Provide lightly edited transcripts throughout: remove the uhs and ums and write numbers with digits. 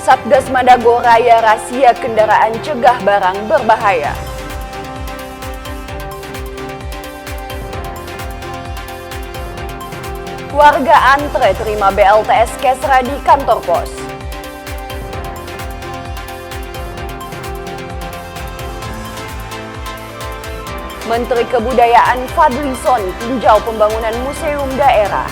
Satgas Madagoraya razia kendaraan cegah barang berbahaya. Warga antre terima BLTS Kesra di kantor pos. Menteri Kebudayaan Fadlizon tinjau pembangunan museum daerah.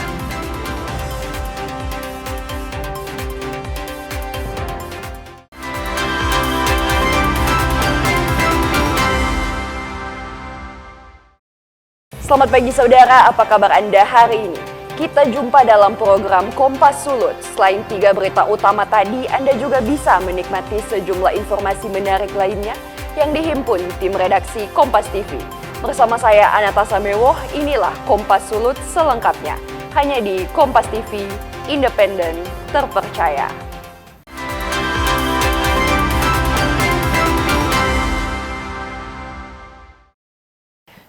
Selamat pagi saudara, apa kabar Anda hari ini? Kita jumpa dalam program Kompas Sulut. Selain 3 berita utama tadi, Anda juga bisa menikmati sejumlah informasi menarik lainnya yang dihimpun tim redaksi Kompas TV. Bersama saya Anata Samewoh, inilah Kompas Sulut selengkapnya. Hanya di Kompas TV, independen, terpercaya.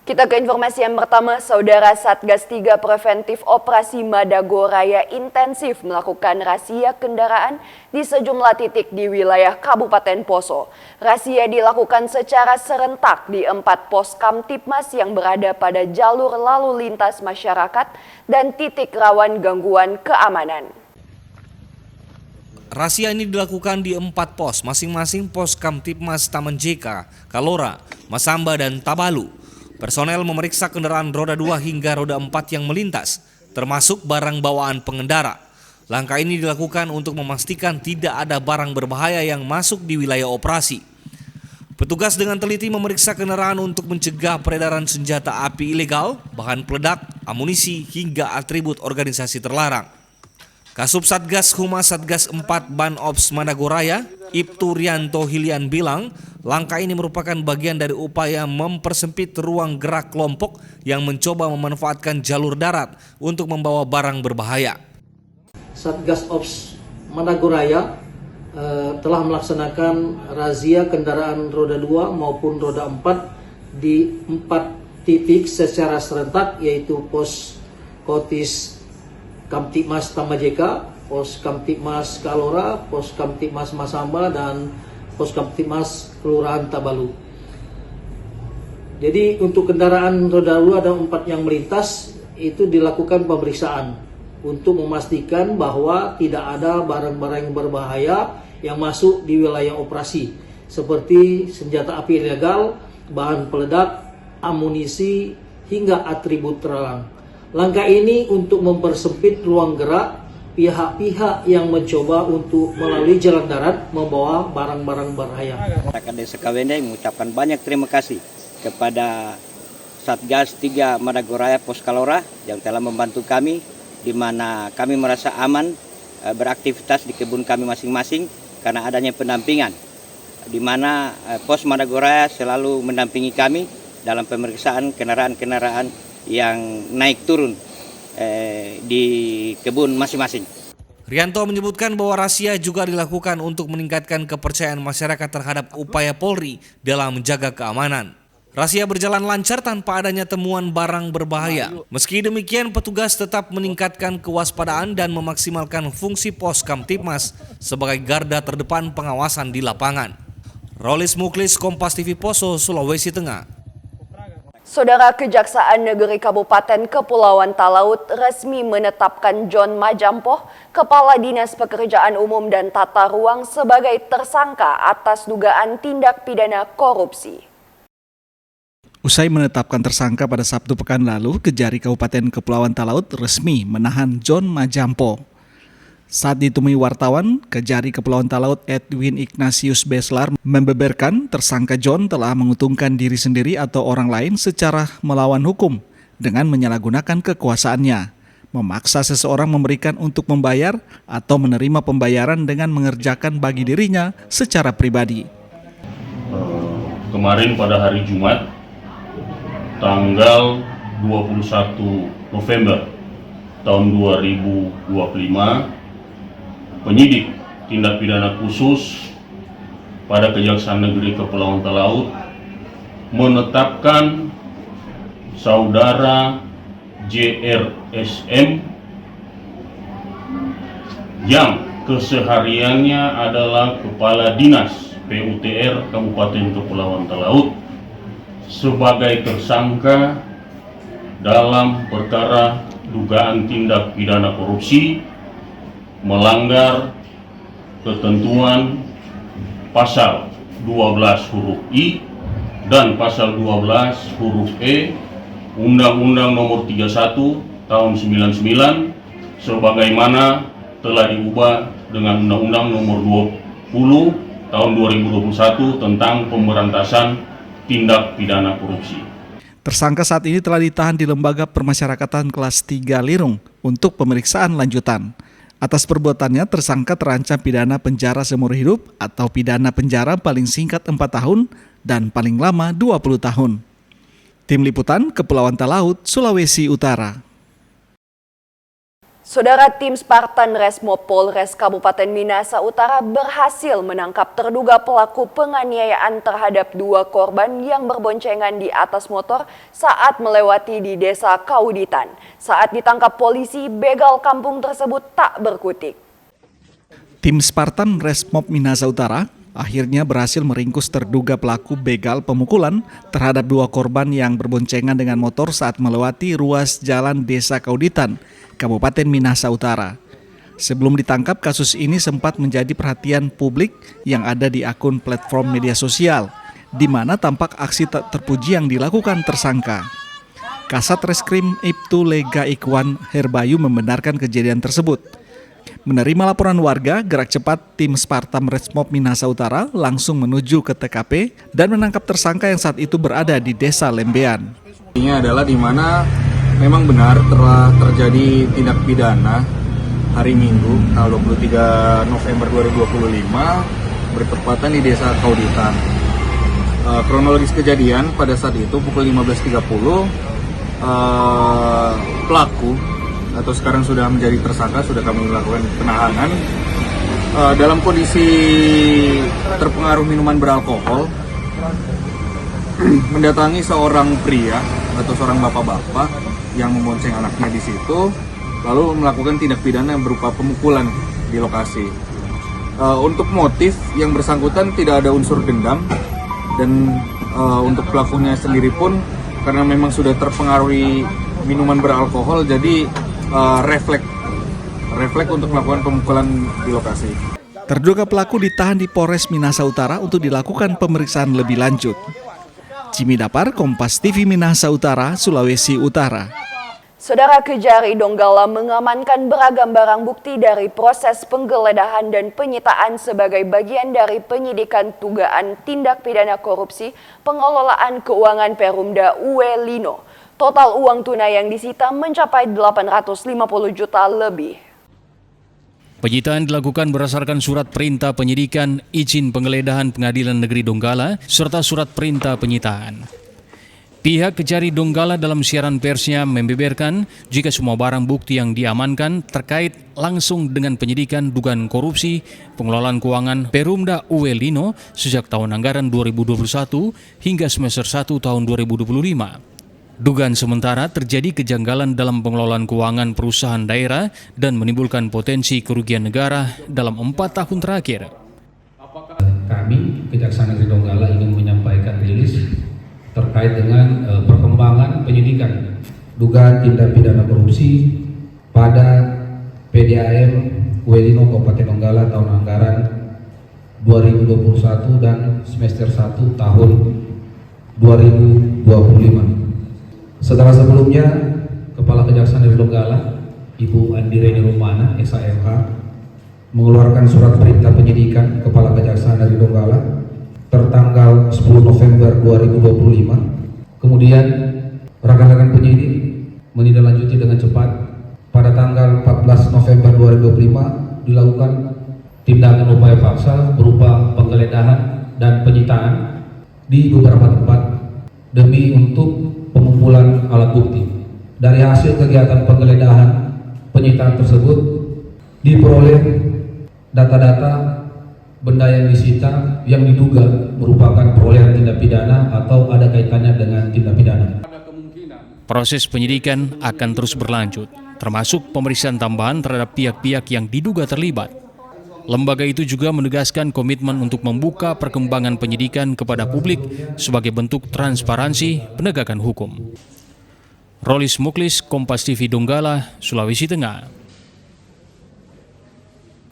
Kita ke informasi yang pertama, Saudara. Satgas 3 Preventif Operasi Madagoraya intensif melakukan razia kendaraan di sejumlah titik di wilayah Kabupaten Poso. Razia dilakukan secara serentak di 4 pos Kamtipmas yang berada pada jalur lalu lintas masyarakat dan titik rawan gangguan keamanan. Razia ini dilakukan di 4 pos, masing-masing pos Kamtipmas Taman JK, Kalora, Masamba, dan Tabalu. Personel memeriksa kendaraan roda 2 hingga roda 4 yang melintas, termasuk barang bawaan pengendara. Langkah ini dilakukan untuk memastikan tidak ada barang berbahaya yang masuk di wilayah operasi. Petugas dengan teliti memeriksa kendaraan untuk mencegah peredaran senjata api ilegal, bahan peledak, amunisi, hingga atribut organisasi terlarang. Kasub Satgas Humas Satgas 4 Banops Madagoraya, Ibtu Rianto Hilian bilang, langkah ini merupakan bagian dari upaya mempersempit ruang gerak kelompok yang mencoba memanfaatkan jalur darat untuk membawa barang berbahaya. Satgas Ops Madagoraya telah melaksanakan razia kendaraan roda 2 maupun roda 4 di 4 titik secara serentak, yaitu pos Kotis Kamtipmas Tamajeka, pos Kamtipmas Kalora, pos Kamtipmas Masamba, dan pos Kamtipmas Kelurahan Tabalu. Jadi untuk kendaraan roda 2 dan 4 yang melintas itu dilakukan pemeriksaan untuk memastikan bahwa tidak ada barang-barang yang berbahaya yang masuk di wilayah operasi seperti senjata api ilegal, bahan peledak, amunisi, hingga atribut terlarang. Langkah ini untuk mempersempit ruang gerak pihak-pihak yang mencoba untuk melalui jalan darat membawa barang-barang berbahaya. Masyarakat Desa Kawendai mengucapkan banyak terima kasih kepada Satgas 3 Madagoraya Pos Kalora yang telah membantu kami, di mana kami merasa aman beraktivitas di kebun kami masing-masing karena adanya pendampingan, di mana Pos Madagoraya selalu mendampingi kami dalam pemeriksaan kendaraan-kendaraan yang naik turun di kebun masing-masing. Rianto menyebutkan bahwa razia juga dilakukan untuk meningkatkan kepercayaan masyarakat terhadap upaya Polri dalam menjaga keamanan. Razia berjalan lancar tanpa adanya temuan barang berbahaya. Meski demikian, petugas tetap meningkatkan kewaspadaan dan memaksimalkan fungsi pos Kamtipmas sebagai garda terdepan pengawasan di lapangan. Rolis Muklis, Kompas TV Poso, Sulawesi Tengah. Saudara, Kejaksaan Negeri Kabupaten Kepulauan Talaut resmi menetapkan John Majampoh, Kepala Dinas Pekerjaan Umum dan Tata Ruang sebagai tersangka atas dugaan tindak pidana korupsi. Usai menetapkan tersangka pada Sabtu pekan lalu, Kejari Kabupaten Kepulauan Talaut resmi menahan John Majampoh. Saat ditemui wartawan, Kejari Kepulauan Talaut Edwin Ignatius Beslar membeberkan tersangka John telah menguntungkan diri sendiri atau orang lain secara melawan hukum dengan menyalahgunakan kekuasaannya, memaksa seseorang memberikan untuk membayar atau menerima pembayaran dengan mengerjakan bagi dirinya secara pribadi. Kemarin pada hari Jumat, tanggal 21 November tahun 2025, penyidik tindak pidana khusus pada Kejaksaan Negeri Kepulauan Talaut menetapkan saudara JRSM yang kesehariannya adalah Kepala Dinas PUTR Kabupaten Kepulauan Talaut sebagai tersangka dalam perkara dugaan tindak pidana korupsi melanggar ketentuan pasal 12 huruf I dan pasal 12 huruf E Undang-Undang Nomor 31 Tahun 99 sebagaimana telah diubah dengan Undang-Undang Nomor 20 Tahun 2021 tentang pemberantasan tindak pidana korupsi. Tersangka saat ini telah ditahan di Lembaga Permasyarakatan kelas 3 Lirung untuk pemeriksaan lanjutan. Atas perbuatannya, tersangka terancam pidana penjara seumur hidup atau pidana penjara paling singkat 4 tahun dan paling lama 20 tahun. Tim Liputan Kepulauan Talaut, Sulawesi Utara. Saudara, tim Spartan Resmo Polres Kabupaten Minahasa Utara berhasil menangkap terduga pelaku penganiayaan terhadap 2 korban yang berboncengan di atas motor saat melewati di Desa Kauditan. Saat ditangkap polisi, begal kampung tersebut tak berkutik. Tim Spartan Resmob Minahasa Utara akhirnya berhasil meringkus terduga pelaku begal pemukulan terhadap 2 korban yang berboncengan dengan motor saat melewati ruas jalan Desa Kauditan, Kabupaten Minahasa Utara. Sebelum ditangkap, kasus ini sempat menjadi perhatian publik yang ada di akun platform media sosial, di mana tampak aksi tak terpuji yang dilakukan tersangka. Kasat Reskrim Ibtu Lega Ikwan Herbayu membenarkan kejadian tersebut. Menerima laporan warga, gerak cepat tim Spartan Resmob Minahasa Utara langsung menuju ke TKP dan menangkap tersangka yang saat itu berada di Desa Lembean. Ini adalah di mana memang benar telah terjadi tindak pidana hari Minggu tanggal 23 November 2025 bertepatan di Desa Kauditan. Kronologis kejadian pada saat itu pukul 15.30 pelaku atau sekarang sudah menjadi tersangka, sudah kami lakukan penahanan dalam kondisi terpengaruh minuman beralkohol mendatangi seorang pria atau seorang bapak-bapak yang membonceng anaknya di situ, lalu melakukan tindak pidana yang berupa pemukulan di lokasi. Untuk motif yang bersangkutan tidak ada unsur dendam, dan untuk pelakunya sendiri pun karena memang sudah terpengaruhi minuman beralkohol, jadi refleks untuk melakukan pemukulan di lokasi. Terduga pelaku ditahan di Polres Minahasa Utara untuk dilakukan pemeriksaan lebih lanjut. Jimmy Dapar, Kompas TV Minahasa Utara, Sulawesi Utara. Saudara, Kejari Donggala mengamankan beragam barang bukti dari proses penggeledahan dan penyitaan sebagai bagian dari penyidikan dugaan tindak pidana korupsi pengelolaan keuangan Perumda Uelino. Total uang tunai yang disita mencapai 850 juta lebih. Penyitaan dilakukan berdasarkan surat perintah penyidikan, izin penggeledahan Pengadilan Negeri Donggala, serta surat perintah penyitaan. Pihak Kejari Donggala dalam siaran persnya membeberkan jika semua barang bukti yang diamankan terkait langsung dengan penyidikan dugaan korupsi pengelolaan keuangan Perumda Uelino sejak tahun anggaran 2021 hingga semester 1 tahun 2025. Dugaan sementara terjadi kejanggalan dalam pengelolaan keuangan perusahaan daerah dan menimbulkan potensi kerugian negara dalam 4 tahun terakhir. Kami, Kejaksaan Negeri Donggala, ingin menyampaikan rilis terkait dengan perkembangan penyidikan dugaan tindak pidana korupsi pada PDAM Uelino Kabupaten Donggala tahun anggaran 2021 dan semester 1 tahun 2025. Setelah sebelumnya, Kepala Kejaksaan Negeri Donggala, Ibu Andireni Rumana, SAMH, mengeluarkan surat perintah penyidikan Kepala Kejaksaan Negeri Donggala tertanggal 10 November 2025. Kemudian, rekan-rekan penyidik menindaklanjuti dengan cepat. Pada tanggal 14 November 2025 dilakukan tindakan upaya paksa berupa penggeledahan dan penyitaan di beberapa tempat demi untuk pengumpulan alat bukti. Dari hasil kegiatan penggeledahan penyitaan tersebut diperoleh data-data benda yang disita yang diduga merupakan perolehan tindak pidana atau ada kaitannya dengan tindak pidana. Proses penyidikan akan terus berlanjut, termasuk pemeriksaan tambahan terhadap pihak-pihak yang diduga terlibat. Lembaga itu juga menegaskan komitmen untuk membuka perkembangan penyidikan kepada publik sebagai bentuk transparansi penegakan hukum. Rolis Muklis, Kompas TV Donggala, Sulawesi Tengah.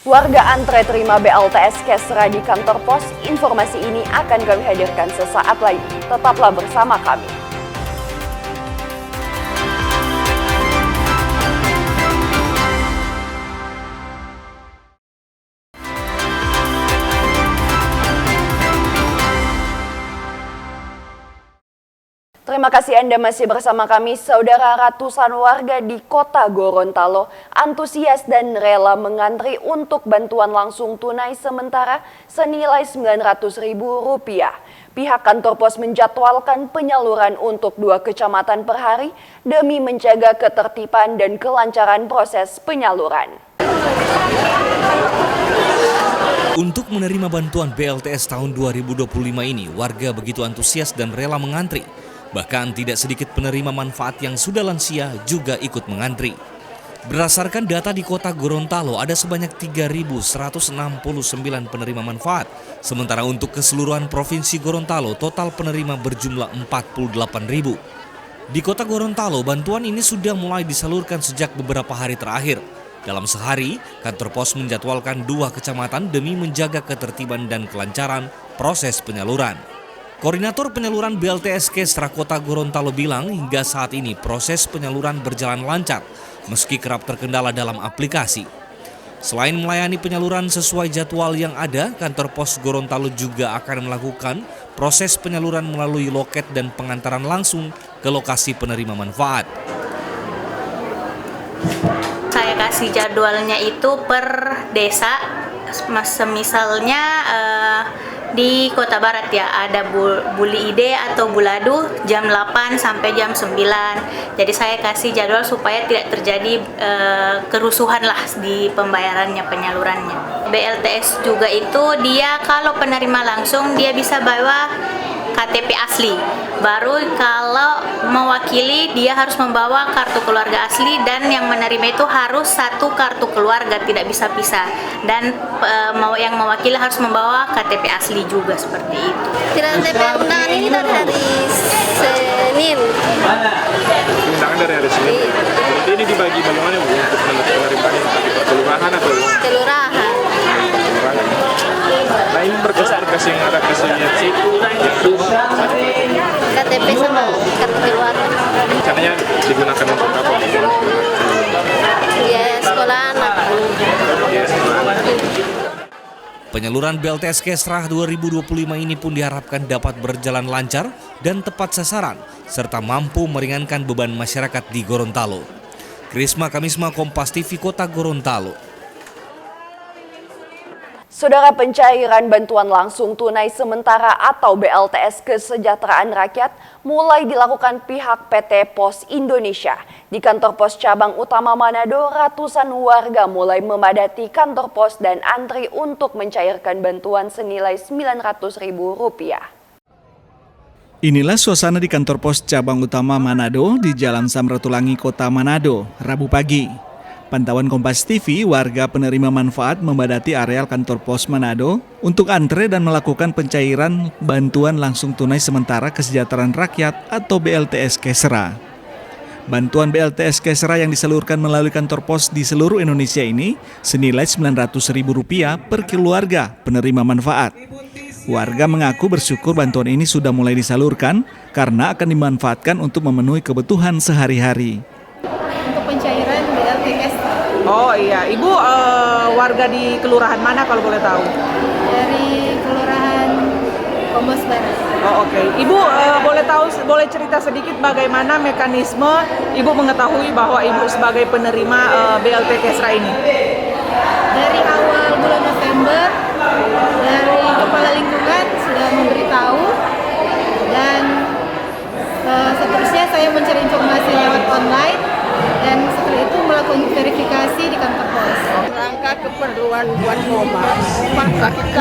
Warga antre terima BLTS Kesra di kantor pos. Informasi ini akan kami hadirkan sesaat lagi. Tetaplah bersama kami. Terima kasih Anda masih bersama kami, saudara. Ratusan warga di kota Gorontalo antusias dan rela mengantri untuk bantuan langsung tunai sementara senilai Rp900.000. Pihak kantor pos menjadwalkan penyaluran untuk 2 kecamatan per hari demi menjaga ketertiban dan kelancaran proses penyaluran. Untuk menerima bantuan BLTS tahun 2025 ini, warga begitu antusias dan rela mengantri. Bahkan tidak sedikit penerima manfaat yang sudah lansia juga ikut mengantri. Berdasarkan data di kota Gorontalo, ada sebanyak 3.169 penerima manfaat. Sementara untuk keseluruhan Provinsi Gorontalo, total penerima berjumlah 48.000. Di kota Gorontalo, bantuan ini sudah mulai disalurkan sejak beberapa hari terakhir. Dalam sehari, kantor pos menjadwalkan 2 kecamatan demi menjaga ketertiban dan kelancaran proses penyaluran. Koordinator penyaluran BLTS Kesra Kota Gorontalo bilang hingga saat ini proses penyaluran berjalan lancar meski kerap terkendala dalam aplikasi. Selain melayani penyaluran sesuai jadwal yang ada, kantor pos Gorontalo juga akan melakukan proses penyaluran melalui loket dan pengantaran langsung ke lokasi penerima manfaat. Saya kasih jadwalnya itu per desa, misalnya di Kota Barat ya, ada Buli Ide atau Buladu jam 8 sampai jam 9. Jadi saya kasih jadwal supaya tidak terjadi kerusuhan lah di pembayarannya, penyalurannya. BLTS juga itu dia kalau penerima langsung dia bisa bawa KTP asli. Baru kalau mewakili dia harus membawa kartu keluarga asli, dan yang menerima itu harus 1 kartu keluarga, tidak bisa pisah. Dan yang mewakili harus membawa KTP asli juga, seperti itu. KTP undangan ini dari hari Senin. Undangan dari hari Senin. Jadi ini dibagi bagaimana Bu untuk menerimanya? Kelurahan atau? Kelurahan. Nah ini berkas-berkas yang ada kesulitan sih. KTP sama kartu keluarga. Rencananya digunakan untuk apa? Ya sekolah anak. Penyaluran BLTS Kesra 2025 ini pun diharapkan dapat berjalan lancar dan tepat sasaran, serta mampu meringankan beban masyarakat di Gorontalo. Krisma Kamisma, Kompas TV Kota Gorontalo. Saudara, pencairan bantuan langsung tunai sementara atau BLTS Kesejahteraan Rakyat mulai dilakukan pihak PT Pos Indonesia. Di kantor pos cabang utama Manado, ratusan warga mulai memadati kantor pos dan antri untuk mencairkan bantuan senilai Rp900.000. Inilah suasana di kantor pos cabang utama Manado di Jalan Samratulangi, Kota Manado, Rabu pagi. Pantauan Kompas TV, warga penerima manfaat memadati areal kantor pos Manado untuk antre dan melakukan pencairan bantuan langsung tunai sementara kesejahteraan rakyat atau BLTS Kesra. Bantuan BLTS Kesra yang disalurkan melalui kantor pos di seluruh Indonesia ini senilai Rp900.000 per keluarga penerima manfaat. Warga mengaku bersyukur bantuan ini sudah mulai disalurkan karena akan dimanfaatkan untuk memenuhi kebutuhan sehari-hari. Untuk pencairan BLTS. Oh iya, Ibu warga di kelurahan mana kalau boleh tahu? Dari Kelurahan Kombos Barat. Oh oke. Ibu boleh cerita sedikit bagaimana mekanisme Ibu mengetahui bahwa Ibu sebagai penerima BLT Kesra ini? Dari awal bulan November, dari Kepala Lingkungan sudah memberitahu, dan seterusnya saya mencari informasi lewat online, dan setelah itu melakukan verifikasi di kantor pos. Rangka keperluan buat rumah.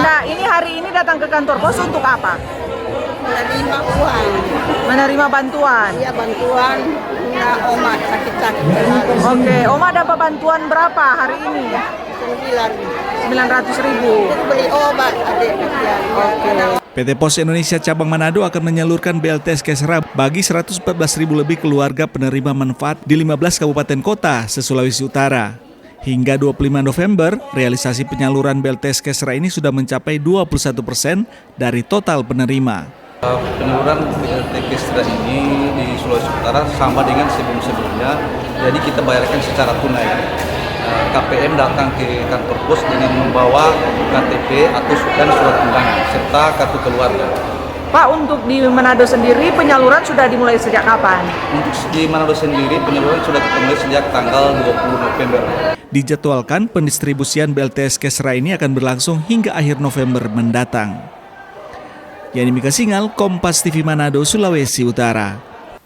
Nah, ini hari ini datang ke kantor pos untuk apa? Menerima uang. Menerima bantuan. Iya, bantuan punya Oma sakit-sakit. Oke, Oma dapat bantuan berapa hari ini? 900.000. Beli obat adik kasihan. Oke. PT Pos Indonesia Cabang Manado akan menyalurkan BLT Skesra bagi 114.000 lebih keluarga penerima manfaat di 15 kabupaten kota se-Sulawesi Utara. Hingga 25 November, realisasi penyaluran BLT Skesra ini sudah mencapai 21% dari total penerima. Penyaluran BLT Skesra ini di Sulawesi Utara sama dengan sebelum-sebelumnya, jadi kita bayarkan secara tunai. KPM datang ke kantor pos dengan membawa KTP atau surat undangan serta kartu keluarga. Pak, untuk di Manado sendiri penyaluran sudah dimulai sejak kapan? Untuk di Manado sendiri penyaluran sudah dimulai sejak tanggal 20 November. Dijadwalkan pendistribusian BLT Skesra ini akan berlangsung hingga akhir November mendatang. Yani Mika Singal, Kompas TV Manado, Sulawesi Utara.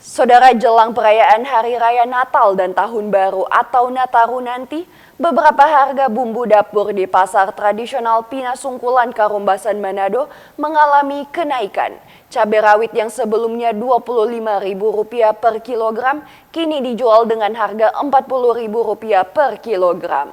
Saudara, jelang perayaan Hari Raya Natal dan Tahun Baru atau Nataru nanti, beberapa harga bumbu dapur di pasar tradisional Pinasungkulan Karumbasan Manado mengalami kenaikan. Cabai rawit yang sebelumnya Rp25.000 per kilogram kini dijual dengan harga Rp40.000 per kilogram.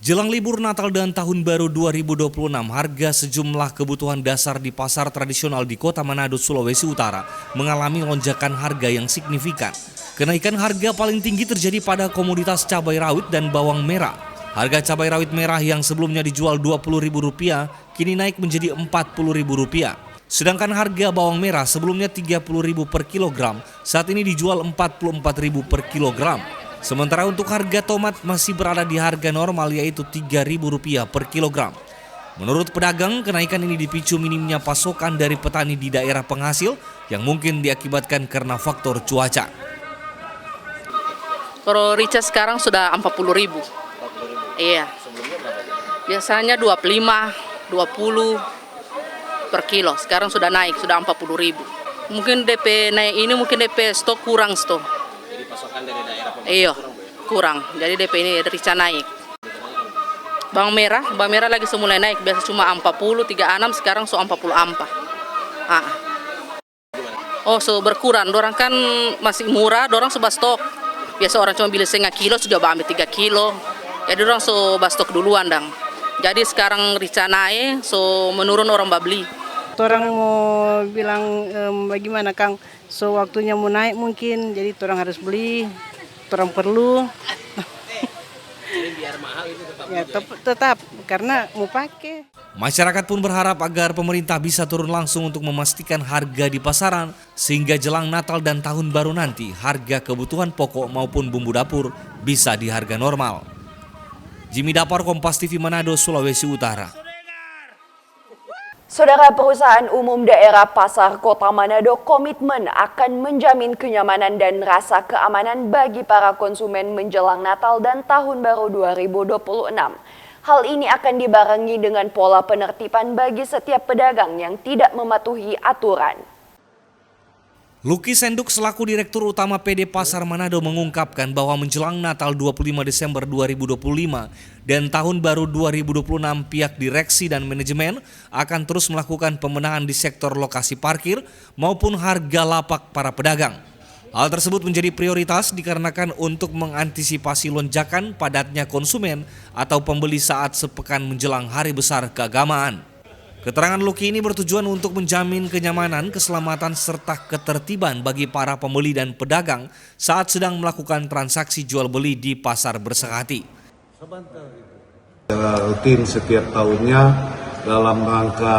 Jelang libur Natal dan Tahun Baru 2026, harga sejumlah kebutuhan dasar di pasar tradisional di Kota Manado, Sulawesi Utara mengalami lonjakan harga yang signifikan. Kenaikan harga paling tinggi terjadi pada komoditas cabai rawit dan bawang merah. Harga cabai rawit merah yang sebelumnya dijual Rp20.000 kini naik menjadi Rp40.000. Sedangkan harga bawang merah sebelumnya Rp30.000 per kilogram, saat ini dijual Rp44.000 per kilogram. Sementara untuk harga tomat masih berada di harga normal yaitu Rp3.000 per kilogram. Menurut pedagang, kenaikan ini dipicu minimnya pasokan dari petani di daerah penghasil yang mungkin diakibatkan karena faktor cuaca. Kalau rica sekarang sudah Rp40.000. Iya. Biasanya 25, 20 per kilo. Sekarang sudah naik, sudah Rp40.000. Mungkin DP naik ini, mungkin DP stok kurang stok. Jadi pasokan dari daerah iya, kurang. Jadi DP ini rica naik. Bawang merah lagi semulai naik. Biasa cuma Rp40, 36, sekarang so Rp40. Oh, so berkurang. Dorang kan masih murah, dorang sudah stok. Biasa orang cuma beli setengah kilo, sudah ambil 3 kilo. Jadi orang so stok duluan dang. Jadi sekarang rica naik, so menurun orang beli. Orang mau bilang bagaimana Kang, so waktunya mau naik mungkin, jadi orang harus beli, orang perlu. Jadi biar mahal itu tetap. Ya tetap karena mau pakai. Masyarakat pun berharap agar pemerintah bisa turun langsung untuk memastikan harga di pasaran sehingga jelang Natal dan Tahun Baru nanti harga kebutuhan pokok maupun bumbu dapur bisa di harga normal. Jimmy Dapar, Kompas TV Manado, Sulawesi Utara. Saudara, perusahaan umum daerah Pasar Kota Manado komitmen akan menjamin kenyamanan dan rasa keamanan bagi para konsumen menjelang Natal dan Tahun Baru 2026. Hal ini akan dibarengi dengan pola penertiban bagi setiap pedagang yang tidak mematuhi aturan. Luki Senduk selaku Direktur Utama PD Pasar Manado mengungkapkan bahwa menjelang Natal 25 Desember 2025 dan Tahun Baru 2026 pihak direksi dan manajemen akan terus melakukan pembenahan di sektor lokasi parkir maupun harga lapak para pedagang. Hal tersebut menjadi prioritas dikarenakan untuk mengantisipasi lonjakan padatnya konsumen atau pembeli saat sepekan menjelang hari besar keagamaan. Keterangan Luki ini bertujuan untuk menjamin kenyamanan, keselamatan, serta ketertiban bagi para pembeli dan pedagang saat sedang melakukan transaksi jual beli di pasar Bersehati. Secara rutin setiap tahunnya dalam rangka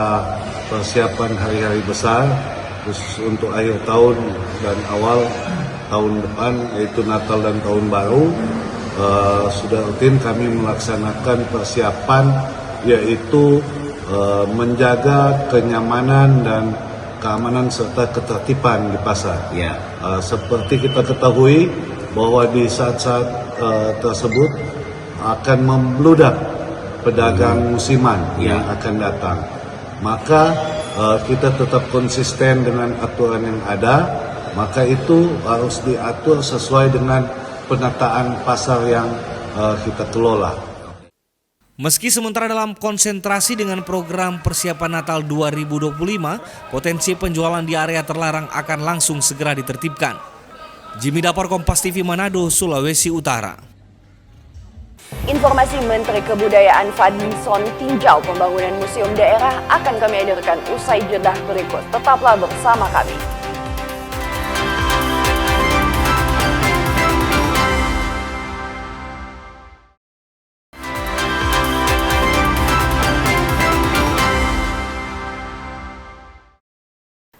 persiapan hari-hari besar, khusus untuk akhir tahun dan awal tahun depan yaitu Natal dan Tahun Baru, sudah rutin kami melaksanakan persiapan yaitu menjaga kenyamanan dan keamanan serta ketertiban di pasar. Ya. Seperti kita ketahui bahwa di saat-saat tersebut akan membludak pedagang musiman yang akan datang. Maka kita tetap konsisten dengan aturan yang ada. Maka itu harus diatur sesuai dengan penataan pasar yang kita kelola. Meski sementara dalam konsentrasi dengan program persiapan Natal 2025, potensi penjualan di area terlarang akan langsung segera ditertibkan. Jimmy Dapar, Kompas TV Manado, Sulawesi Utara. Informasi Menteri Kebudayaan Fadlizon tinjau pembangunan museum daerah akan kami hadirkan usai jeda berikut. Tetaplah bersama kami.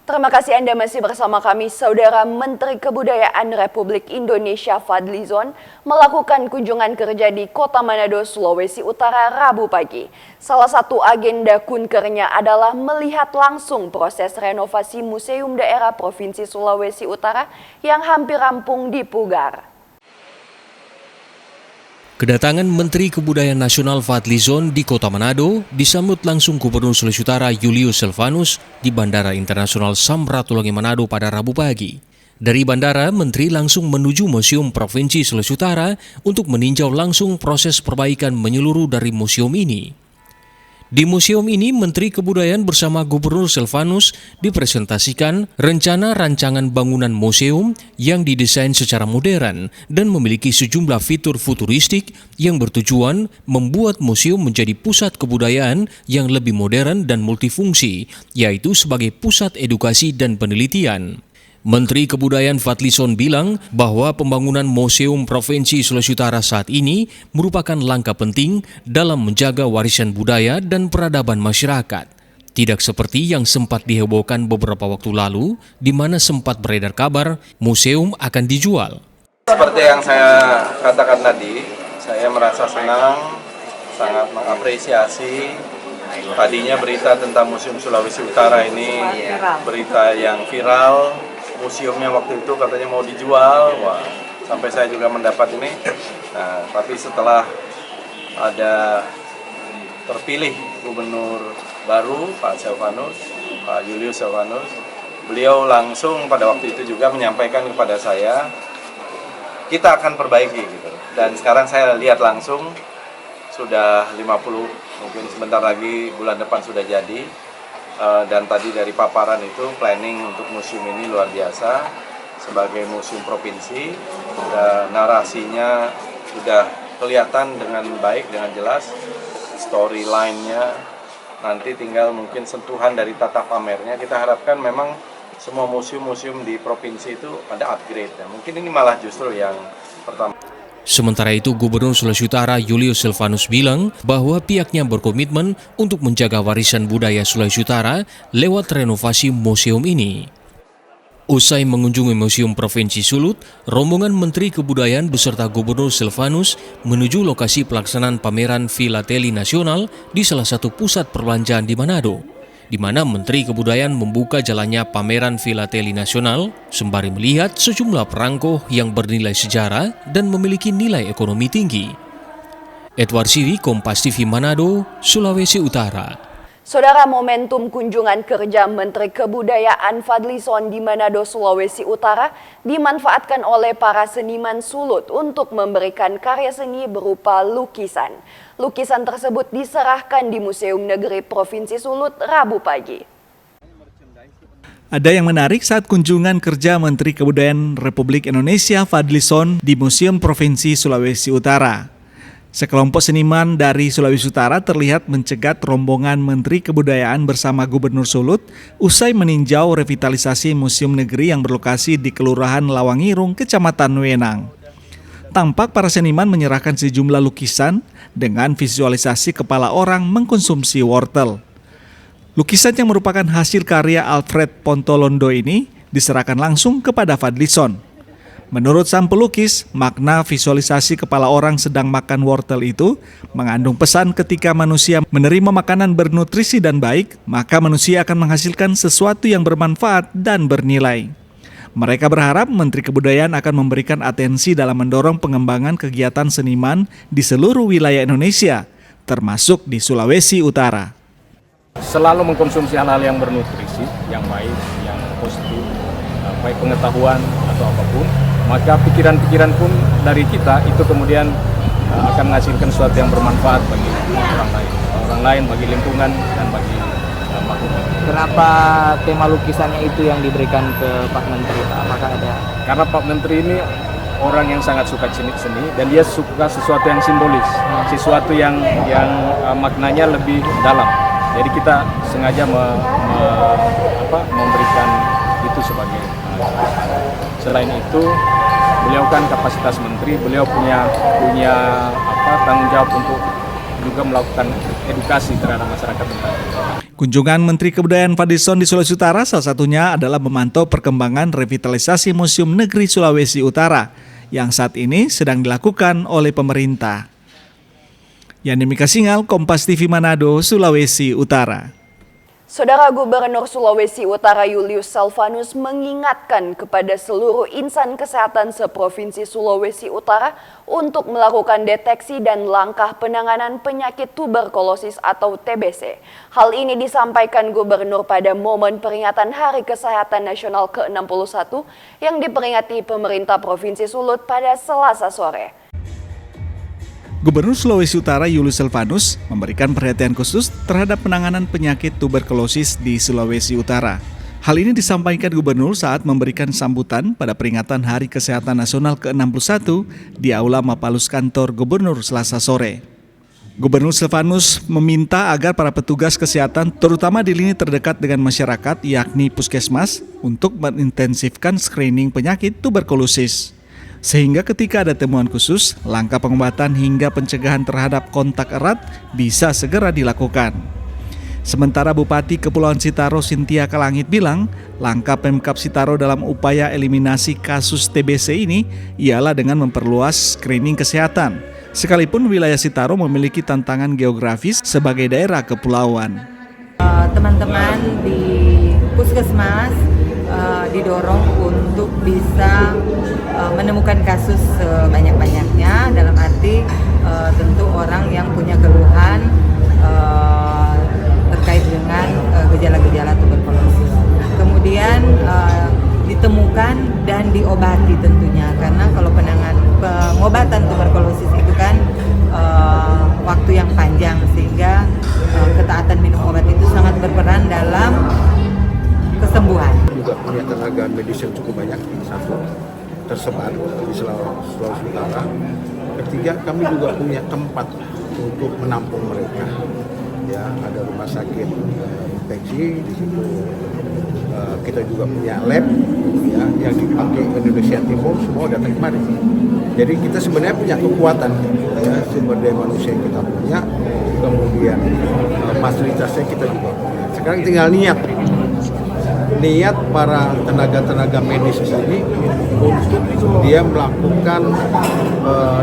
Terima kasih Anda masih bersama kami. Saudara Menteri Kebudayaan Republik Indonesia Fadlizon melakukan kunjungan kerja di Kota Manado, Sulawesi Utara Rabu pagi. Salah satu agenda kunkernya adalah melihat langsung proses renovasi Museum Daerah Provinsi Sulawesi Utara yang hampir rampung di Pugar. Kedatangan Menteri Kebudayaan Nasional Fadlizon di Kota Manado disambut langsung Gubernur Sulawesi Utara Julius Silvanus di Bandara Internasional Samratulangi Manado pada Rabu pagi. Dari bandara, Menteri langsung menuju Museum Provinsi Sulawesi Utara untuk meninjau langsung proses perbaikan menyeluruh dari museum ini. Di museum ini, Menteri Kebudayaan bersama Gubernur Silvanus dipresentasikan rencana rancangan bangunan museum yang didesain secara modern dan memiliki sejumlah fitur futuristik yang bertujuan membuat museum menjadi pusat kebudayaan yang lebih modern dan multifungsi, yaitu sebagai pusat edukasi dan penelitian. Menteri Kebudayaan Fadlizon bilang bahwa pembangunan Museum Provinsi Sulawesi Utara saat ini merupakan langkah penting dalam menjaga warisan budaya dan peradaban masyarakat. Tidak seperti yang sempat dihebohkan beberapa waktu lalu, di mana sempat beredar kabar museum akan dijual. Seperti yang saya katakan tadi, saya merasa senang, sangat mengapresiasi. Tadinya berita tentang Museum Sulawesi Utara ini berita yang viral. Museumnya waktu itu katanya mau dijual, wah, sampai saya juga mendapat ini. Nah, tapi setelah ada terpilih gubernur baru, Pak Silvanus, Pak Julius Silvanus, beliau langsung pada waktu itu juga menyampaikan kepada saya, kita akan perbaiki gitu. Dan sekarang saya lihat langsung sudah 50, mungkin sebentar lagi bulan depan sudah jadi. Dan tadi dari paparan itu planning untuk museum ini luar biasa sebagai museum provinsi, dan narasinya sudah kelihatan dengan baik, dengan jelas, storyline-nya nanti tinggal mungkin sentuhan dari tata pamernya. Kita harapkan memang semua museum-museum di provinsi itu ada upgrade, ya. Mungkin ini malah justru yang pertama. Sementara itu, Gubernur Sulawesi Utara Julius Silvanus bilang bahwa pihaknya berkomitmen untuk menjaga warisan budaya Sulawesi Utara lewat renovasi museum ini. Usai mengunjungi Museum Provinsi Sulut, rombongan Menteri Kebudayaan beserta Gubernur Silvanus menuju lokasi pelaksanaan pameran Filateli Nasional di salah satu pusat perbelanjaan di Manado, di mana Menteri Kebudayaan membuka jalannya pameran Filateli Nasional sembari melihat sejumlah perangko yang bernilai sejarah dan memiliki nilai ekonomi tinggi. Edward Siwi, Kompas TV Manado, Sulawesi Utara. Saudara, momentum kunjungan kerja Menteri Kebudayaan Fadlizon di Manado, Sulawesi Utara dimanfaatkan oleh para seniman Sulut untuk memberikan karya seni berupa lukisan. Lukisan tersebut diserahkan di Museum Negeri Provinsi Sulut Rabu pagi. Ada yang menarik saat kunjungan kerja Menteri Kebudayaan Republik Indonesia Fadlizon di Museum Provinsi Sulawesi Utara. Sekelompok seniman dari Sulawesi Utara terlihat mencegat rombongan Menteri Kebudayaan bersama Gubernur Sulut usai meninjau revitalisasi Museum Negeri yang berlokasi di Kelurahan Lawangirung, Kecamatan Wenang. Tampak para seniman menyerahkan sejumlah lukisan dengan visualisasi kepala orang mengkonsumsi wortel. Lukisan yang merupakan hasil karya Alfred Pontolondo ini diserahkan langsung kepada Fadlizon. Menurut sang pelukis, makna visualisasi kepala orang sedang makan wortel itu mengandung pesan ketika manusia menerima makanan bernutrisi dan baik, maka manusia akan menghasilkan sesuatu yang bermanfaat dan bernilai. Mereka berharap Menteri Kebudayaan akan memberikan atensi dalam mendorong pengembangan kegiatan seniman di seluruh wilayah Indonesia, termasuk di Sulawesi Utara. Selalu mengkonsumsi hal-hal yang bernutrisi, yang baik, yang positif, baik pengetahuan atau apapun, maka pikiran-pikiran pun dari kita itu kemudian akan menghasilkan sesuatu yang bermanfaat bagi orang lain, bagi lingkungan dan bagi makhluk. Kenapa tema lukisannya itu yang diberikan ke Pak Menteri? Apakah ada? Karena Pak Menteri ini orang yang sangat suka seni dan dia suka sesuatu yang simbolis, sesuatu yang maknanya lebih dalam. Jadi kita sengaja memberikan itu sebagai selain itu beliau kan kapasitas menteri, beliau punya tanggung jawab untuk juga melakukan edukasi terhadap masyarakat tentang. Kunjungan Menteri Kebudayaan Fadlizon di Sulawesi Utara salah satunya adalah memantau perkembangan revitalisasi Museum Negeri Sulawesi Utara yang saat ini sedang dilakukan oleh pemerintah. Yani Mika Singal, Kompas TV Manado, Sulawesi Utara. Saudara Gubernur Sulawesi Utara Julius Salvanus mengingatkan kepada seluruh insan kesehatan seprovinsi Sulawesi Utara untuk melakukan deteksi dan langkah penanganan penyakit tuberkulosis atau TBC. Hal ini disampaikan Gubernur pada momen peringatan Hari Kesehatan Nasional ke-61 yang diperingati pemerintah Provinsi Sulut pada Selasa sore. Gubernur Sulawesi Utara Julius Salvanus memberikan perhatian khusus terhadap penanganan penyakit tuberkulosis di Sulawesi Utara. Hal ini disampaikan Gubernur saat memberikan sambutan pada peringatan Hari Kesehatan Nasional ke-61 di Aula Mapalus Kantor Gubernur Selasa sore. Gubernur Salvanus meminta agar para petugas kesehatan terutama di lini terdekat dengan masyarakat yakni puskesmas untuk mengintensifkan screening penyakit tuberkulosis. Sehingga ketika ada temuan khusus, langkah pengobatan hingga pencegahan terhadap kontak erat bisa segera dilakukan. Sementara Bupati Kepulauan Sitaro Cynthia Kalangit bilang, langkah Pemkab Sitaro dalam upaya eliminasi kasus TBC ini ialah dengan memperluas screening kesehatan. Sekalipun wilayah Sitaro memiliki tantangan geografis sebagai daerah kepulauan. Teman-teman di puskesmas didorong untuk bisa menemukan kasus sebanyak-banyaknya, dalam arti tentu orang yang punya keluhan terkait dengan gejala-gejala tuberkulosis. Kemudian ditemukan dan diobati tentunya, karena kalau pengobatan tuberkulosis itu kan waktu yang panjang, sehingga ketaatan minum obat itu sangat berperan dalam kesembuhan. Juga punya tenaga medis yang cukup banyak, satu tersebar di Sulawesi Utara. Ketiga, kami juga punya tempat untuk menampung mereka. Ya, ada rumah sakit infeksi di situ. Kita juga punya lab ya yang dipakai Indonesia Timur, semua datang kemari. Jadi kita sebenarnya punya kekuatan ya, sumber daya manusia yang kita punya, kemudian fasilitasnya kita juga punya. Sekarang tinggal niat para tenaga medis ini untuk dia melakukan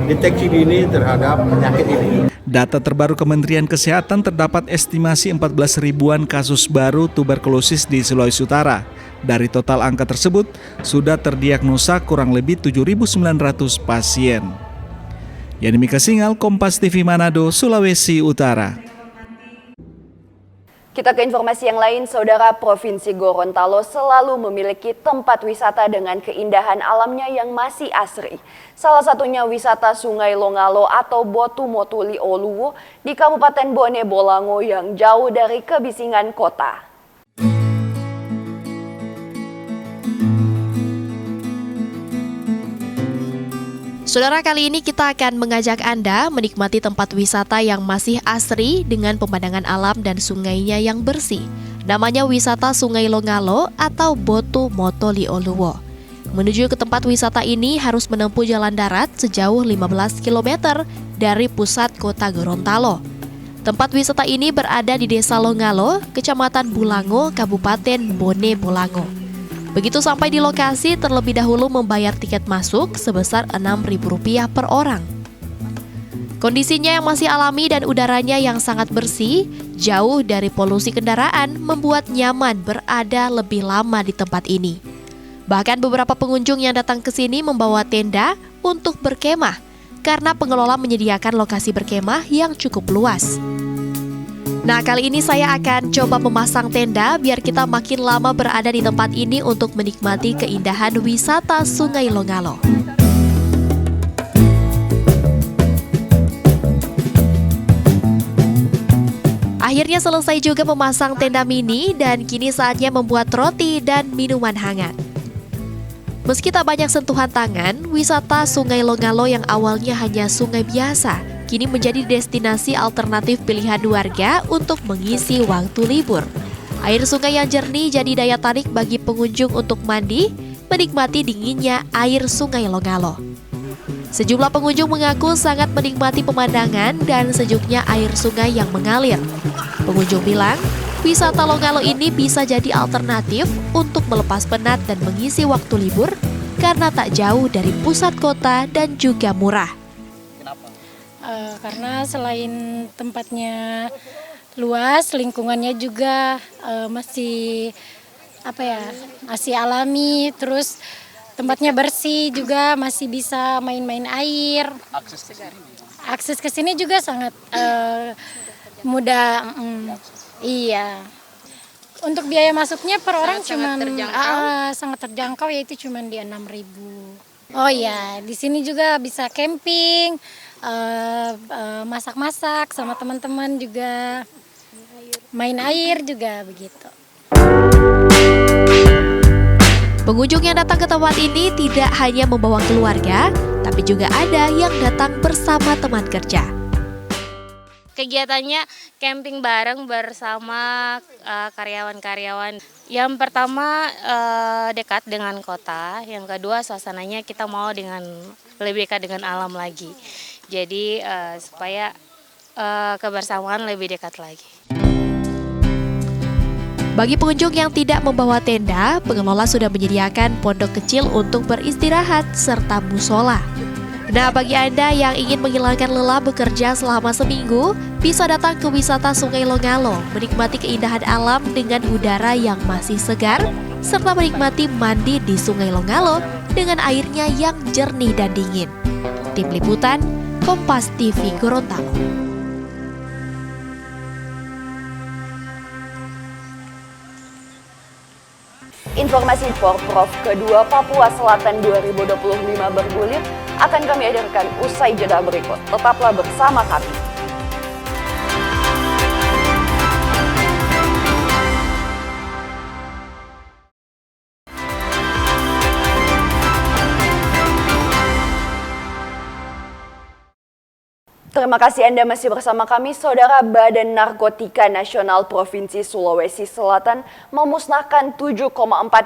deteksi dini terhadap penyakit ini. Data terbaru Kementerian Kesehatan terdapat estimasi 14 ribuan kasus baru tuberkulosis di Sulawesi Utara. Dari total angka tersebut, sudah terdiagnosa kurang lebih 7.900 pasien. Yani Mika Singal, Kompas TV Manado, Sulawesi Utara. Kita ke informasi yang lain, Saudara. Provinsi Gorontalo selalu memiliki tempat wisata dengan keindahan alamnya yang masih asri. Salah satunya wisata Sungai Longalo atau Botu Motuli Oluwo di Kabupaten Bone Bolango yang jauh dari kebisingan kota. Saudara, kali ini kita akan mengajak Anda menikmati tempat wisata yang masih asri dengan pemandangan alam dan sungainya yang bersih. Namanya wisata Sungai Longalo atau Botu Motuli Oluwo. Menuju ke tempat wisata ini harus menempuh jalan darat sejauh 15 km dari pusat kota Gorontalo. Tempat wisata ini berada di Desa Longalo, Kecamatan Bulango, Kabupaten Bone Bolango. Begitu sampai di lokasi, terlebih dahulu membayar tiket masuk sebesar Rp6.000 per orang. Kondisinya yang masih alami dan udaranya yang sangat bersih, jauh dari polusi kendaraan, membuat nyaman berada lebih lama di tempat ini. Bahkan beberapa pengunjung yang datang ke sini membawa tenda untuk berkemah, karena pengelola menyediakan lokasi berkemah yang cukup luas. Nah, kali ini saya akan coba memasang tenda biar kita makin lama berada di tempat ini untuk menikmati keindahan wisata Sungai Longalo. Akhirnya selesai juga memasang tenda mini dan kini saatnya membuat roti dan minuman hangat. Meski tak banyak sentuhan tangan, wisata Sungai Longalo yang awalnya hanya sungai biasa, kini menjadi destinasi alternatif pilihan warga untuk mengisi waktu libur. Air sungai yang jernih jadi daya tarik bagi pengunjung untuk mandi, menikmati dinginnya air Sungai Longalo. Sejumlah pengunjung mengaku sangat menikmati pemandangan dan sejuknya air sungai yang mengalir. Pengunjung bilang, wisata Longalo ini bisa jadi alternatif untuk melepas penat dan mengisi waktu libur karena tak jauh dari pusat kota dan juga murah. Karena selain tempatnya luas, lingkungannya juga masih masih alami, terus tempatnya bersih juga, masih bisa main-main air. Akses ke sini juga sangat mudah. Iya. Untuk biaya masuknya per orang sangat terjangkau, yaitu cuma di 6.000. Oh iya, di sini juga bisa camping, masak-masak sama teman-teman juga, main air juga begitu. Pengunjung yang datang ke tempat ini tidak hanya membawa keluarga, tapi juga ada yang datang bersama teman kerja. Kegiatannya camping bareng bersama karyawan-karyawan. Yang pertama dekat dengan kota, yang kedua suasananya kita mau lebih dekat dengan alam lagi. Jadi supaya kebersamaan lebih dekat lagi. Bagi pengunjung yang tidak membawa tenda, pengelola sudah menyediakan pondok kecil untuk beristirahat serta musola. Nah, bagi Anda yang ingin menghilangkan lelah bekerja selama seminggu, bisa datang ke wisata Sungai Longalo, menikmati keindahan alam dengan udara yang masih segar, serta menikmati mandi di Sungai Longalo dengan airnya yang jernih dan dingin. Tim Liputan, Kompas TV Gorontalo. Informasi Porprov kedua Papua Selatan 2025 bergulir akan kami hadirkan usai jeda berikut. Tetaplah bersama kami. Terima kasih Anda masih bersama kami. Saudara, Badan Narkotika Nasional Provinsi Sulawesi Selatan memusnahkan 7,4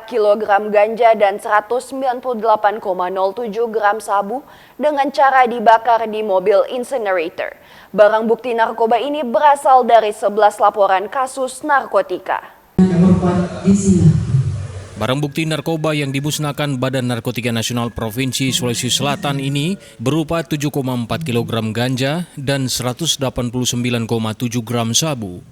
kg ganja dan 198,07 gram sabu dengan cara dibakar di mobil incinerator. Barang bukti narkoba ini berasal dari 11 laporan kasus narkotika. Barang bukti narkoba yang dimusnahkan Badan Narkotika Nasional Provinsi Sulawesi Selatan ini berupa 7,4 kg ganja dan 189,7 gram sabu.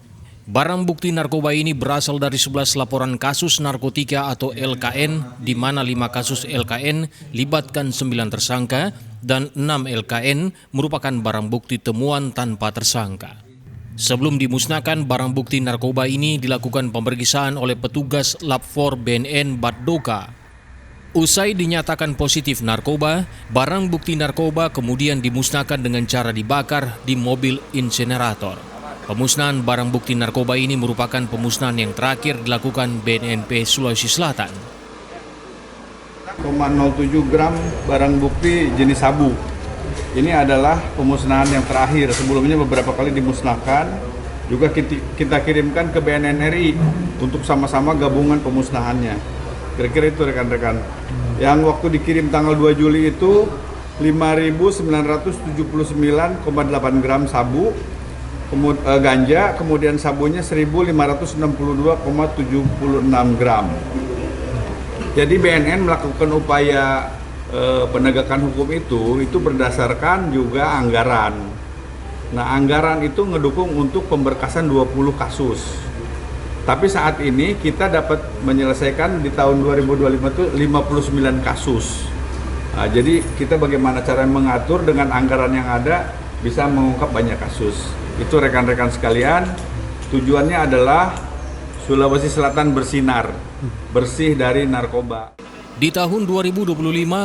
Barang bukti narkoba ini berasal dari 11 laporan kasus narkotika atau LKN, di mana 5 kasus LKN libatkan 9 tersangka dan 6 LKN merupakan barang bukti temuan tanpa tersangka. Sebelum dimusnahkan, barang bukti narkoba ini dilakukan pemeriksaan oleh petugas Lab 4 BNN Baddoka. Usai dinyatakan positif narkoba, barang bukti narkoba kemudian dimusnahkan dengan cara dibakar di mobil insinerator. Pemusnahan barang bukti narkoba ini merupakan pemusnahan yang terakhir dilakukan BNNP Sulawesi Selatan. 0,07 gram barang bukti jenis sabu. Ini adalah pemusnahan yang terakhir. Sebelumnya beberapa kali dimusnahkan, juga kita kirimkan ke BNN RI untuk sama-sama gabungan pemusnahannya. Kira-kira itu rekan-rekan. Yang waktu dikirim tanggal 2 Juli itu 5.979,8 gram sabu, ganja, kemudian sabunya 1.562,76 gram. Jadi BNN melakukan upaya penegakan hukum itu berdasarkan juga anggaran. Nah, anggaran itu ngedukung untuk pemberkasan 20 kasus. Tapi saat ini kita dapat menyelesaikan di tahun 2025 itu 59 kasus. Nah, jadi kita bagaimana cara mengatur dengan anggaran yang ada bisa mengungkap banyak kasus. Itu rekan-rekan sekalian, tujuannya adalah Sulawesi Selatan bersinar, bersih dari narkoba. Di tahun 2025,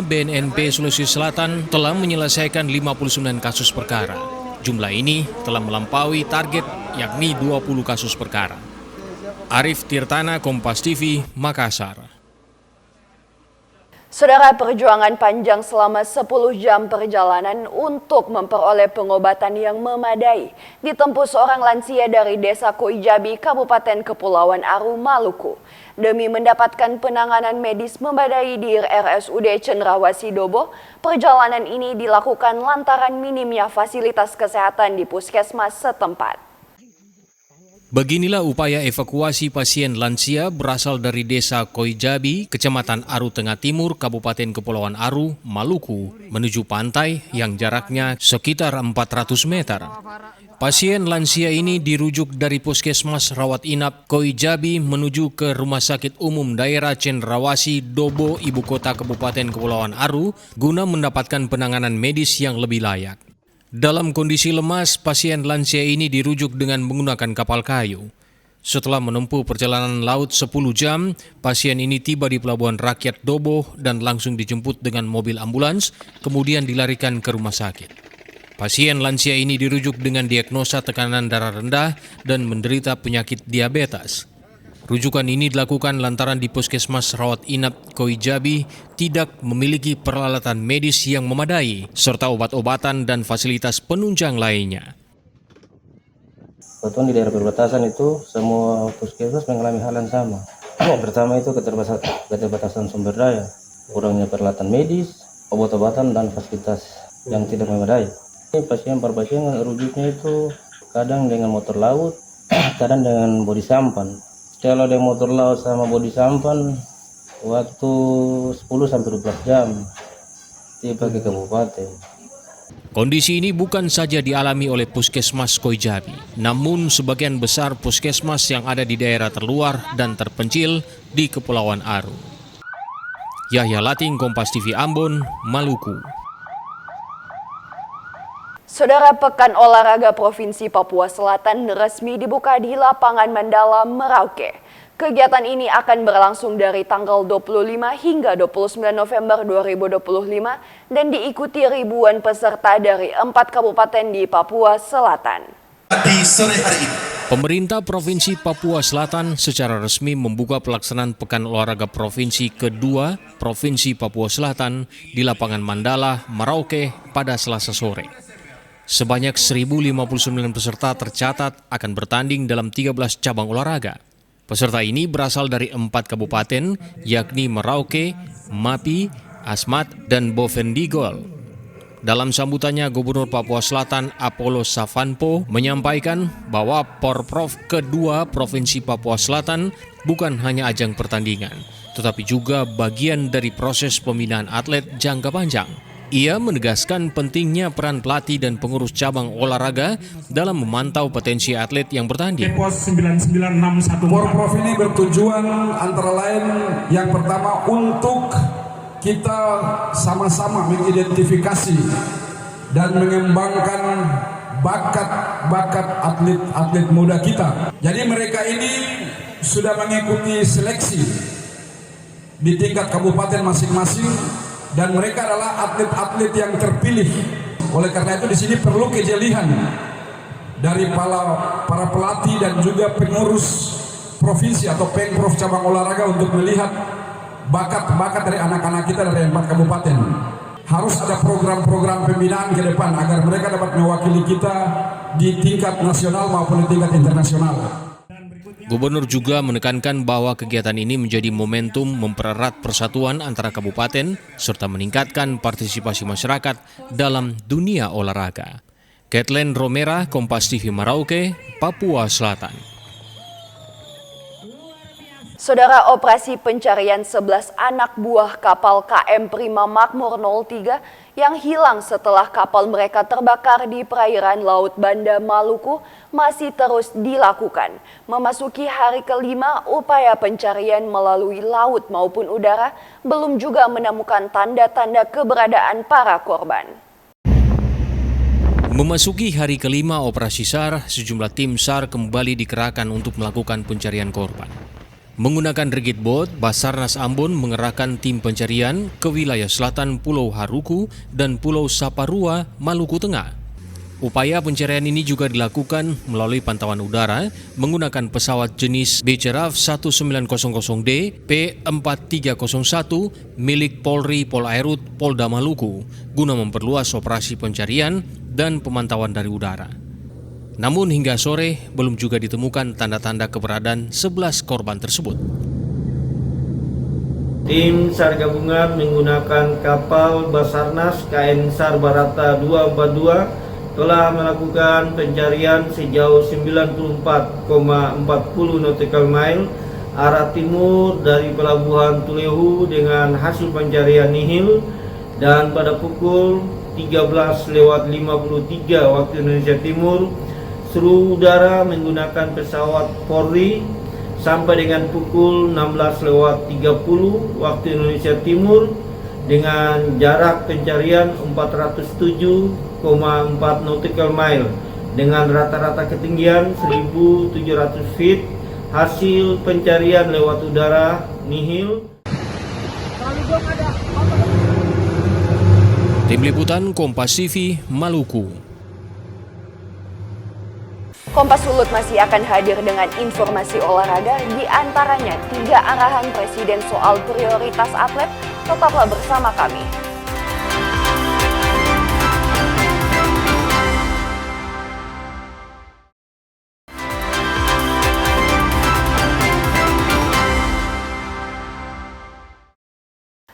BNNP Sulawesi Selatan telah menyelesaikan 59 kasus perkara. Jumlah ini telah melampaui target, yakni 20 kasus perkara. Arif Tirtana, Kompas TV, Makassar. Saudara, perjuangan panjang selama 10 jam perjalanan untuk memperoleh pengobatan yang memadai ditempuh seorang lansia dari Desa Koijabi, Kabupaten Kepulauan Aru, Maluku. Demi mendapatkan penanganan medis memadai di RSUD Cendrawasih Dobo, perjalanan ini dilakukan lantaran minimnya fasilitas kesehatan di puskesmas setempat. Beginilah upaya evakuasi pasien lansia berasal dari Desa Koijabi, Kecamatan Aru Tengah Timur, Kabupaten Kepulauan Aru, Maluku, menuju pantai yang jaraknya sekitar 400 meter. Pasien lansia ini dirujuk dari Puskesmas Rawat Inap Koijabi menuju ke Rumah Sakit Umum Daerah Cendrawasih Dobo, Ibu Kota Kabupaten Kepulauan Aru, guna mendapatkan penanganan medis yang lebih layak. Dalam kondisi lemas, pasien lansia ini dirujuk dengan menggunakan kapal kayu. Setelah menempuh perjalanan laut 10 jam, pasien ini tiba di Pelabuhan Rakyat Dobo dan langsung dijemput dengan mobil ambulans, kemudian dilarikan ke rumah sakit. Pasien lansia ini dirujuk dengan diagnosa tekanan darah rendah dan menderita penyakit diabetes. Rujukan ini dilakukan lantaran di Puskesmas Rawat Inap Koijabi tidak memiliki peralatan medis yang memadai, serta obat-obatan dan fasilitas penunjang lainnya. Kebetulan di daerah perbatasan itu semua puskesmas mengalami hal yang sama. Yang pertama itu keterbatasan sumber daya, kurangnya peralatan medis, obat-obatan dan fasilitas yang tidak memadai. Pasien rujuknya itu kadang dengan motor laut, kadang dengan bodi sampan. Kalau ada motor laut sama bodi sampan, waktu 10-12 jam tiba ke kabupaten. Kondisi ini bukan saja dialami oleh Puskesmas Koijabi, namun sebagian besar puskesmas yang ada di daerah terluar dan terpencil di Kepulauan Aru. Yahya Lating, Kompas TV Ambon, Maluku. Saudara, Pekan Olahraga Provinsi Papua Selatan resmi dibuka di Lapangan Mandala, Merauke. Kegiatan ini akan berlangsung dari tanggal 25 hingga 29 November 2025 dan diikuti ribuan peserta dari 4 kabupaten di Papua Selatan. Pemerintah Provinsi Papua Selatan secara resmi membuka pelaksanaan Pekan Olahraga Provinsi kedua Provinsi Papua Selatan di Lapangan Mandala, Merauke pada Selasa sore. Sebanyak 1.059 peserta tercatat akan bertanding dalam 13 cabang olahraga. Peserta ini berasal dari 4 kabupaten, yakni Merauke, Mapi, Asmat, dan Bovendigol. Dalam sambutannya, Gubernur Papua Selatan Apollo Savanpo menyampaikan bahwa Porprov kedua Provinsi Papua Selatan bukan hanya ajang pertandingan, tetapi juga bagian dari proses pembinaan atlet jangka panjang. Ia menegaskan pentingnya peran pelatih dan pengurus cabang olahraga dalam memantau potensi atlet yang bertanding. Pos 9961 Porprov ini bertujuan antara lain yang pertama untuk kita sama-sama mengidentifikasi dan mengembangkan bakat atlet muda kita. Jadi mereka ini sudah mengikuti seleksi di tingkat kabupaten masing-masing. Dan mereka adalah atlet-atlet yang terpilih. Oleh karena itu di sini perlu kejelian dari para pelatih dan juga pengurus provinsi atau pengprov cabang olahraga untuk melihat bakat-bakat dari anak-anak kita dari 4 kabupaten. Harus ada program-program pembinaan ke depan agar mereka dapat mewakili kita di tingkat nasional maupun di tingkat internasional. Gubernur juga menekankan bahwa kegiatan ini menjadi momentum mempererat persatuan antara kabupaten serta meningkatkan partisipasi masyarakat dalam dunia olahraga. Kathleen Romera, Kompas TV Merauke, Papua Selatan. Saudara, operasi pencarian 11 anak buah kapal KM Prima Makmur 03 yang hilang setelah kapal mereka terbakar di perairan Laut Banda, Maluku masih terus dilakukan. Memasuki hari kelima, upaya pencarian melalui laut maupun udara belum juga menemukan tanda-tanda keberadaan para korban. Memasuki hari kelima operasi SAR, sejumlah tim SAR kembali dikerahkan untuk melakukan pencarian korban. Menggunakan rigid boat, Basarnas Ambon mengerahkan tim pencarian ke wilayah selatan Pulau Haruku dan Pulau Saparua, Maluku Tengah. Upaya pencarian ini juga dilakukan melalui pantauan udara menggunakan pesawat jenis Beechcraft 1900D P4301 milik Polri Polairut Polda Maluku guna memperluas operasi pencarian dan pemantauan dari udara. Namun hingga sore belum juga ditemukan tanda-tanda keberadaan 11 korban tersebut. Tim SAR gabungan menggunakan kapal Basarnas KN SAR Barata 242 telah melakukan pencarian sejauh 94,40 nautical mile arah timur dari pelabuhan Tulehu dengan hasil pencarian nihil, dan pada pukul 13:53 waktu Indonesia Timur seluruh udara menggunakan pesawat Polri sampai dengan pukul 16:30 waktu Indonesia Timur dengan jarak pencarian 407,4 nautical mile dengan rata-rata ketinggian 1.700 feet. Hasil pencarian lewat udara nihil. Tim Liputan Kompas TV Maluku. Kompas Sulut masih akan hadir dengan informasi olahraga, di antaranya 3 arahan Presiden soal prioritas atlet. Tetaplah bersama kami.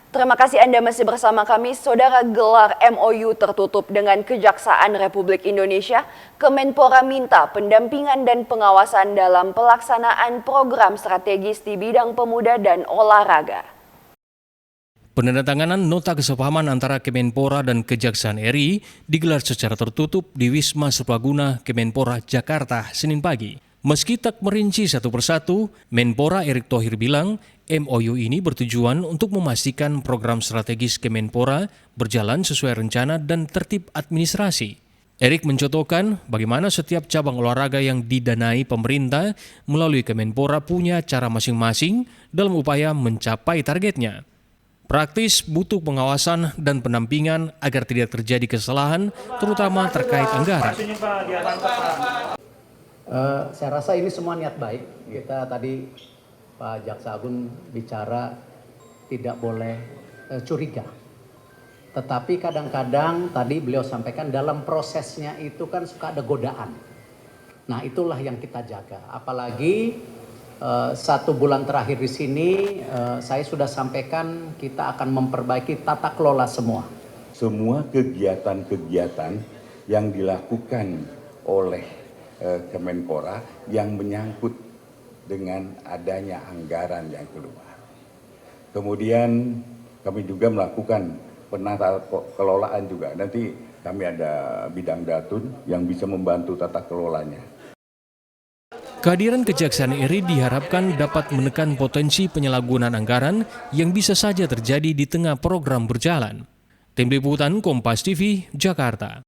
Terima kasih Anda masih bersama kami. Saudara, gelar MOU tertutup dengan Kejaksaan Republik Indonesia, Kemenpora minta pendampingan dan pengawasan dalam pelaksanaan program strategis di bidang pemuda dan olahraga. Penandatanganan nota kesepahaman antara Kemenpora dan Kejaksaan RI digelar secara tertutup di Wisma Serbaguna Kemenpora Jakarta Senin pagi. Meski tak merinci satu persatu, Menpora Erick Thohir bilang MOU ini bertujuan untuk memastikan program strategis Kemenpora berjalan sesuai rencana dan tertib administrasi. Erick mencontohkan bagaimana setiap cabang olahraga yang didanai pemerintah melalui Kemenpora punya cara masing-masing dalam upaya mencapai targetnya. Praktis butuh pengawasan dan pendampingan agar tidak terjadi kesalahan, terutama terkait anggaran. Saya rasa ini semua niat baik. Kita tadi Pak Jaksa Agung bicara tidak boleh curiga. Tetapi kadang-kadang tadi beliau sampaikan dalam prosesnya itu kan suka ada godaan. Nah itulah yang kita jaga. Apalagi 1 bulan terakhir di sini saya sudah sampaikan kita akan memperbaiki tata kelola semua. Semua kegiatan-kegiatan yang dilakukan oleh Kemenpora yang menyangkut dengan adanya anggaran yang keluar. Kemudian kami juga melakukan penata kelolaan juga. Nanti kami ada bidang datun yang bisa membantu tata kelolanya. Kehadiran Kejaksaan RI diharapkan dapat menekan potensi penyalahgunaan anggaran yang bisa saja terjadi di tengah program berjalan. Tim Liputan Kompas TV, Jakarta.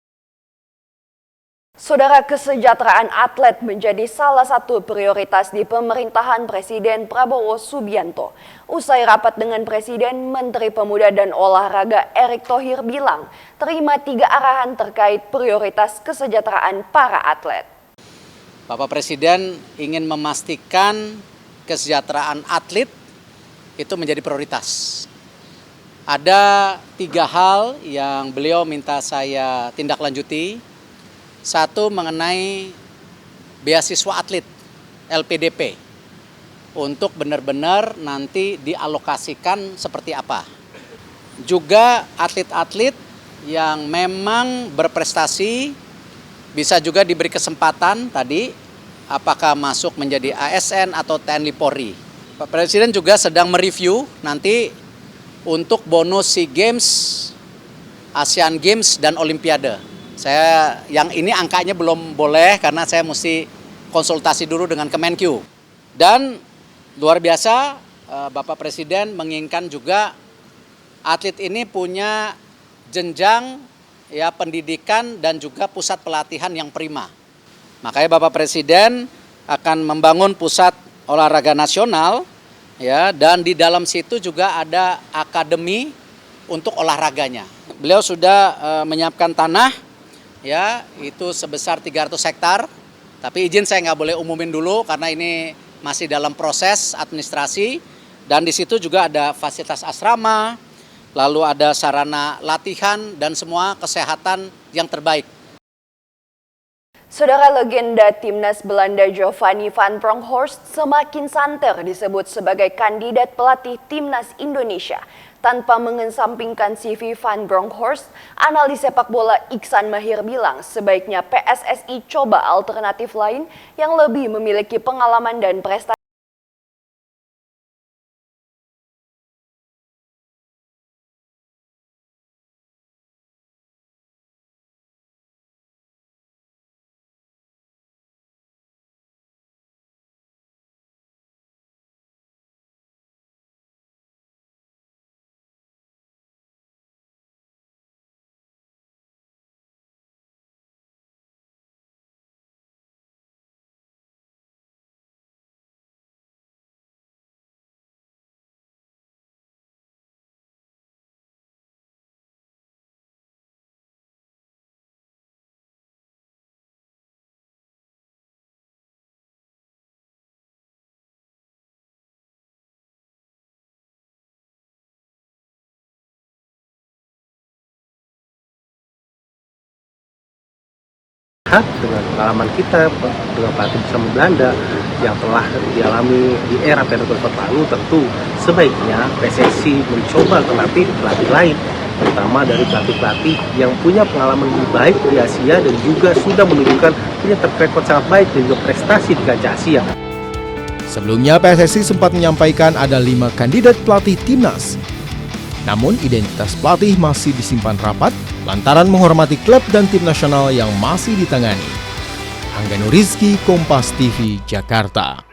Saudara, kesejahteraan atlet menjadi salah satu prioritas di pemerintahan Presiden Prabowo Subianto. Usai rapat dengan Presiden, Menteri Pemuda dan Olahraga Erick Thohir bilang terima 3 arahan terkait prioritas kesejahteraan para atlet. Bapak Presiden ingin memastikan kesejahteraan atlet itu menjadi prioritas. Ada 3 hal yang beliau minta saya tindak lanjuti. 1 mengenai beasiswa atlet LPDP untuk benar-benar nanti dialokasikan seperti apa. Juga atlet-atlet yang memang berprestasi bisa juga diberi kesempatan tadi apakah masuk menjadi ASN atau TNI Polri. Pak Presiden juga sedang mereview nanti untuk bonus SEA Games, Asian Games dan Olimpiade. Saya yang ini angkanya belum boleh karena saya mesti konsultasi dulu dengan Kemenkyu. Dan luar biasa Bapak Presiden menginginkan juga atlet ini punya jenjang ya pendidikan dan juga pusat pelatihan yang prima. Makanya Bapak Presiden akan membangun pusat olahraga nasional ya, dan di dalam situ juga ada akademi untuk olahraganya. Beliau sudah menyiapkan tanah ya itu sebesar 300 hektar. Tapi izin saya nggak boleh umumin dulu karena ini masih dalam proses administrasi. Dan di situ juga ada fasilitas asrama, lalu ada sarana latihan dan semua kesehatan yang terbaik. Saudara, legenda timnas Belanda Giovanni van Bronckhorst semakin santer disebut sebagai kandidat pelatih timnas Indonesia. Tanpa mengesampingkan CV Van Bronckhorst, analis sepak bola Iksan Mahir bilang sebaiknya PSSI coba alternatif lain yang lebih memiliki pengalaman dan prestasi. Dengan pengalaman kita dengan pelatih bersama Belanda yang telah dialami di era Perdana lalu, tentu sebaiknya PSSI mencoba alternatif pelatih lain, terutama dari pelatih-pelatih yang punya pengalaman lebih baik di Asia dan juga sudah menunjukkan punya track record sangat baik dan juga prestasi di kancah Asia. Sebelumnya PSSI sempat menyampaikan ada 5 kandidat pelatih timnas. Namun identitas pelatih masih disimpan rapat lantaran menghormati klub dan tim nasional yang masih ditangani. Angga Nurizki, Kompas TV, Jakarta.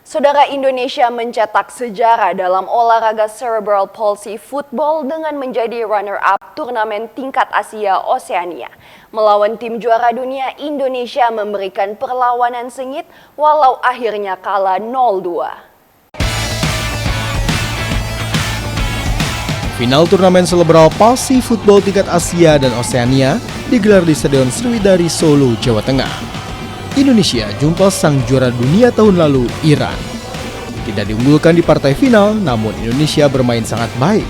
Saudara, Indonesia mencetak sejarah dalam olahraga cerebral palsy football dengan menjadi runner-up turnamen tingkat Asia Oseania. Melawan tim juara dunia, Indonesia memberikan perlawanan sengit walau akhirnya kalah 0-2. Final turnamen cerebral palsy football tingkat Asia dan Oseania digelar di Stadion Sriwidari Solo, Jawa Tengah. Indonesia jumpa sang juara dunia tahun lalu, Iran. Tidak diunggulkan di partai final, namun Indonesia bermain sangat baik,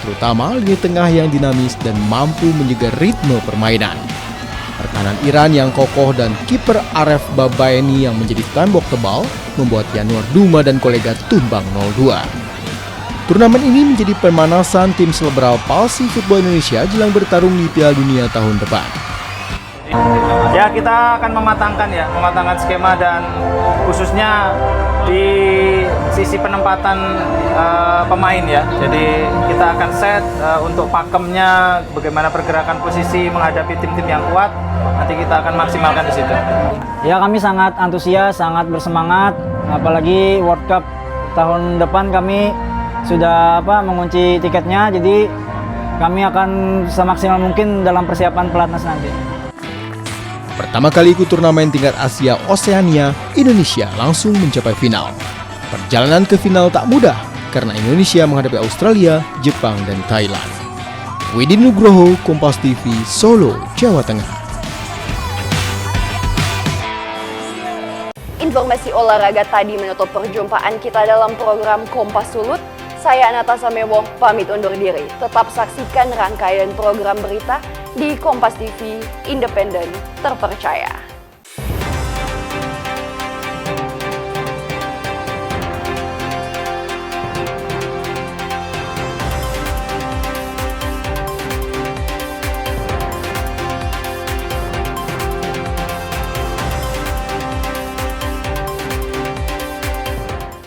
terutama lini tengah yang dinamis dan mampu menjaga ritme permainan. Pertahanan Iran yang kokoh dan kiper Aref Babaeni yang menjadi tembok tebal membuat Yanuar Duma dan kolega tumbang 0-2. Turnamen ini menjadi pemanasan tim cerebral palsy football Indonesia jelang bertarung di Piala Dunia tahun depan. Ya, kita akan mematangkan skema dan khususnya di sisi penempatan pemain ya. Jadi kita akan set untuk pakemnya, bagaimana pergerakan posisi menghadapi tim-tim yang kuat. Nanti kita akan maksimalkan di situ. Ya, kami sangat antusias, sangat bersemangat, apalagi World Cup tahun depan kami sudah mengunci tiketnya, jadi kami akan semaksimal mungkin dalam persiapan pelatnas nanti. Pertama kali ikut turnamen tingkat Asia Oseania, Indonesia langsung mencapai final. Perjalanan ke final tak mudah karena Indonesia menghadapi Australia, Jepang, dan Thailand. Widin Nugroho, Kompas TV, Solo, Jawa Tengah. Informasi olahraga tadi menutup perjumpaan kita dalam program Kompas Sulut. Saya Natasha Mewoh pamit undur diri. Tetap saksikan rangkaian program berita di Kompas TV, independen, terpercaya.